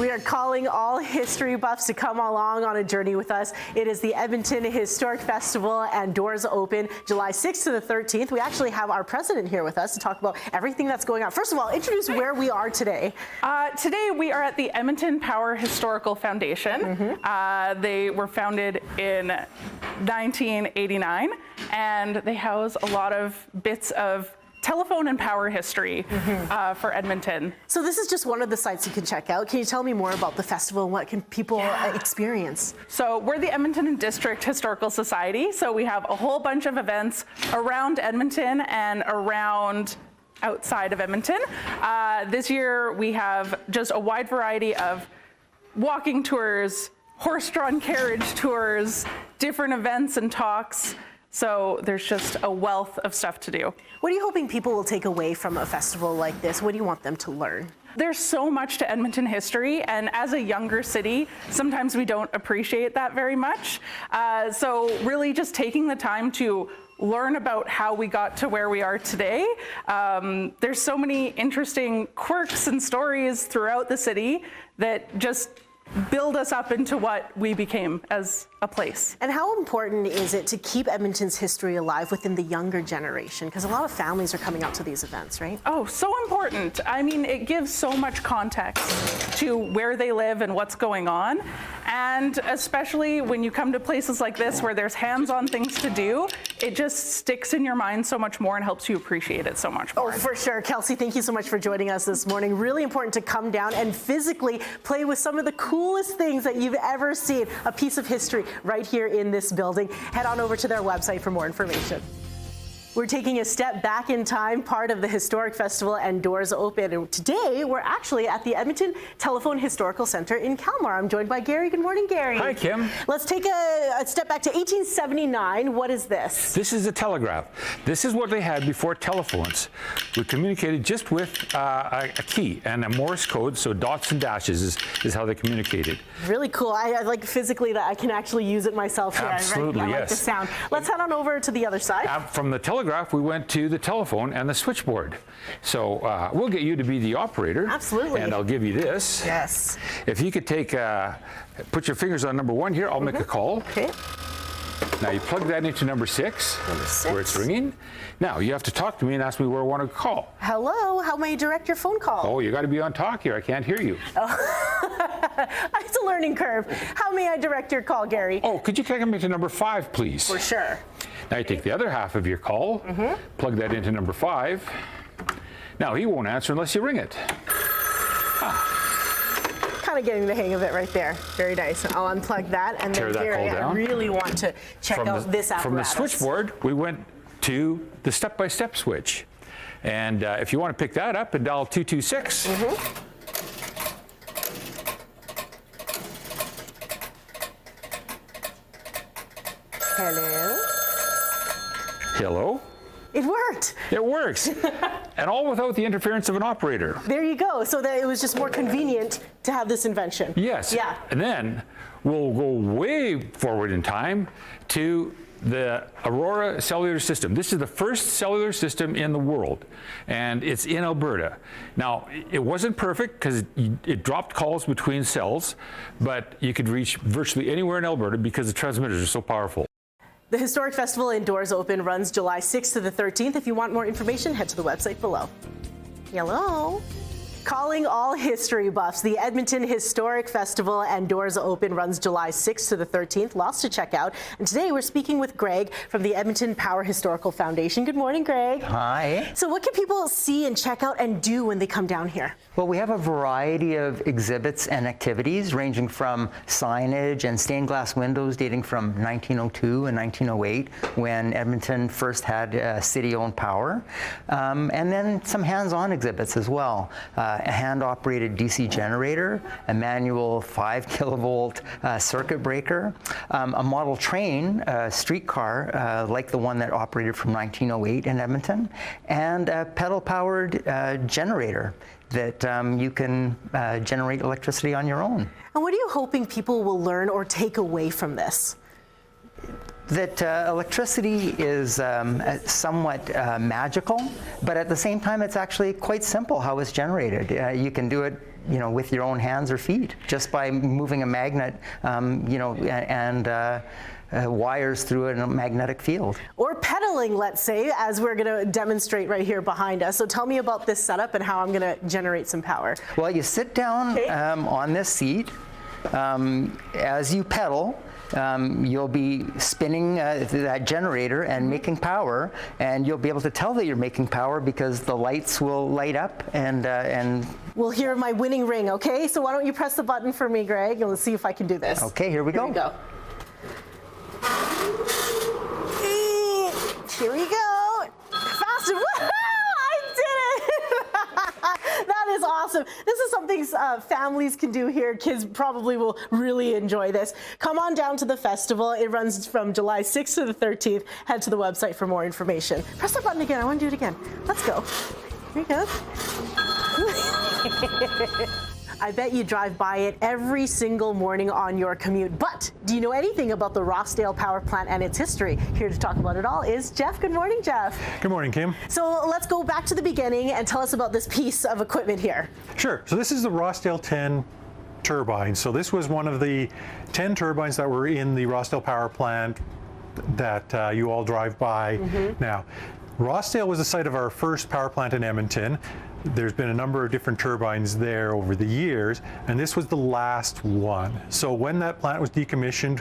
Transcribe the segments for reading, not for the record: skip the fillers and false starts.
We are calling all history buffs to come along on a journey with us. It is the Edmonton Historic Festival and doors open July 6th to the 13th. We actually have our president here with us to talk about everything that's going on. First of all, introduce where we are today. Today we are at the Edmonton Power Historical Foundation. They were founded in 1989, and they house a lot of bits of telephone and power history for Edmonton. So this is just one of the sites you can check out. Can you tell me more about the festival and what can people experience? So we're the Edmonton District Historical Society. So we have a whole bunch of events around Edmonton and around outside of Edmonton. This year we have just a wide variety of walking tours, horse-drawn carriage tours, different events and talks. So there's just a wealth of stuff to do. What are you hoping people will take away from a festival like this? What do you want them to learn? There's so much to Edmonton history, and as a younger city, sometimes we don't appreciate that very much. So really just taking the time to learn about how we got to where we are today. There's so many interesting quirks and stories throughout the city that just build us up into what we became as a place. And how important is it to keep Edmonton's history alive within the younger generation? Because a lot of families are coming out to these events, right? Oh, so important. I mean, it gives so much context to where they live and what's going on. And especially when you come to places like this where there's hands-on things to do, it just sticks in your mind so much more and helps you appreciate it so much more. Oh, for sure. Kelsey, thank you so much for joining us this morning. Really important to come down and physically play with some of the coolest things that you've ever seen. A piece of history right here in this building. Head on over to their website for more information. We're taking a step back in time, part of the Historic Festival and doors open. And today, we're actually at the Edmonton Telephone Historical Centre in Kalmar. I'm joined by Gary. Good morning, Gary. Hi, Kim. Let's take a step back to 1879. What is this? This is a telegraph. This is what they had before telephones. We communicated just with a key and a Morse code, so dots and dashes is how they communicated. Really cool. I like physically that I can actually use it myself here. Absolutely, I like yes. the sound. Let's head on over to the other side. From the telegraph, we went to the telephone and the switchboard. So we'll get you to be the operator. Absolutely. And I'll give you this. Yes. If you could take, put your fingers on number 1 here, I'll make a call. Okay. Now you plug that into number 6, where it's ringing. Now you have to talk to me and ask me where I want to call. Hello, how may I direct your phone call? Oh, you got to be on talk here. I can't hear you. Oh. It's a learning curve. How may I direct your call, Gary? Oh, could you take me to number 5, please? For sure. Now you take the other half of your call, plug that into number 5. Now he won't answer unless you ring it. Kind of getting the hang of it right there. Very nice. I'll unplug that and Tear then that call Gary, I down. really want to check out this apparatus. From the switchboard, we went to the step-by-step switch. And if you want to pick that up and dial 226. Hello. Hello. It worked. It works. And all without the interference of an operator. There you go. So that it was just more convenient to have this invention. Yes. Yeah. And then we'll go way forward in time to the Aurora cellular system. This is the first cellular system in the world, and it's in Alberta. Now, it wasn't perfect because it dropped calls between cells, but you could reach virtually anywhere in Alberta because the transmitters are so powerful. The Historic Festival and doors open runs July 6th to the 13th. If you want more information, head to the website below. Hello. Calling all history buffs, the Edmonton Historic Festival and doors open runs July 6th to the 13th. Lots to check out. And today we're speaking with Greg from the Edmonton Power Historical Foundation. Good morning, Greg. Hi. So what can people see and check out and do when they come down here? Well, we have a variety of exhibits and activities ranging from signage and stained glass windows dating from 1902 and 1908 when Edmonton first had city-owned power. And then some hands-on exhibits as well. A hand-operated DC generator, a manual 5 kilovolt circuit breaker, a model train, a streetcar like the one that operated from 1908 in Edmonton, and a pedal-powered generator that you can generate electricity on your own. And what are you hoping people will learn or take away from this? that electricity is somewhat magical, but at the same time, it's actually quite simple how it's generated. You can do it, with your own hands or feet, just by moving a magnet, and wires through a magnetic field. Or pedaling, let's say, as we're going to demonstrate right here behind us. So tell me about this setup and how I'm going to generate some power. Well, you sit down on this seat. As you pedal, you'll be spinning that generator and making power, and you'll be able to tell that you're making power because the lights will light up and we'll hear my winning ring, okay? So why don't you press the button for me, Greg, and let's see if I can do this. Okay, here we go. Here we go. Here we go. Faster. I did it. That is awesome. This is something families can do here. Kids probably will really enjoy this. Come on down to the festival. It runs from July 6th to the 13th. Head to the website for more information. Press the button again. I want to do it again. Let's go. Here we go. I bet you drive by it every single morning on your commute. But do you know anything about the Rossdale power plant and its history? Here to talk about it all is Jeff. Good morning, Jeff. Good morning, Kim. So let's go back to the beginning and tell us about this piece of equipment here. Sure. So this is the Rossdale 10 turbine. So this was one of the 10 turbines that were in the Rossdale power plant that you all drive by now. Rossdale was the site of our first power plant in Edmonton. There's been a number of different turbines there over the years, and this was the last one. So when that plant was decommissioned,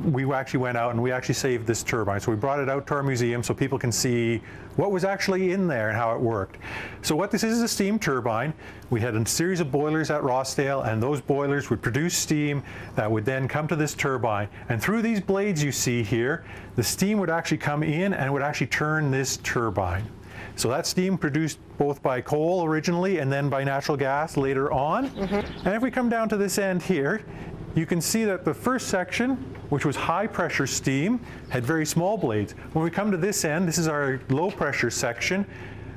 we actually went out and we actually saved this turbine. So we brought it out to our museum so people can see what was actually in there and how it worked. So what this is a steam turbine. We had a series of boilers at Rossdale, and those boilers would produce steam that would then come to this turbine. And through these blades you see here, the steam would actually come in and would actually turn this turbine. So that steam produced both by coal originally and then by natural gas later on. And if we come down to this end here, you can see that the first section, which was high pressure steam, had very small blades. When we come to this end, this is our low pressure section,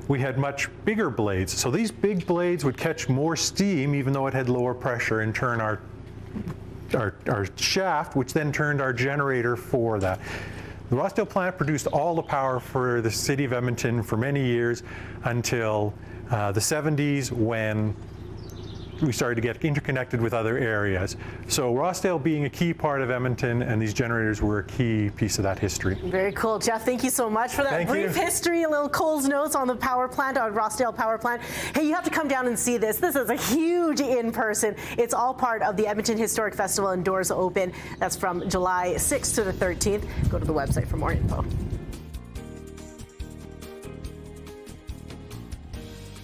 we had much bigger blades. So these big blades would catch more steam even though it had lower pressure and turn our shaft, which then turned our generator for that. The Rossdale plant produced all the power for the city of Edmonton for many years until the 70s, when we started to get interconnected with other areas. So Rossdale being a key part of Edmonton, and these generators were a key piece of that history. Very cool. Jeff, thank you so much for that Thank brief you. history, a little Cole's notes on the power plant, on Rossdale power plant. Hey, you have to come down and see this. This is a huge in-person. It's all part of the Edmonton Historic Festival, and doors open. That's from July 6th to the 13th. Go to the website for more info.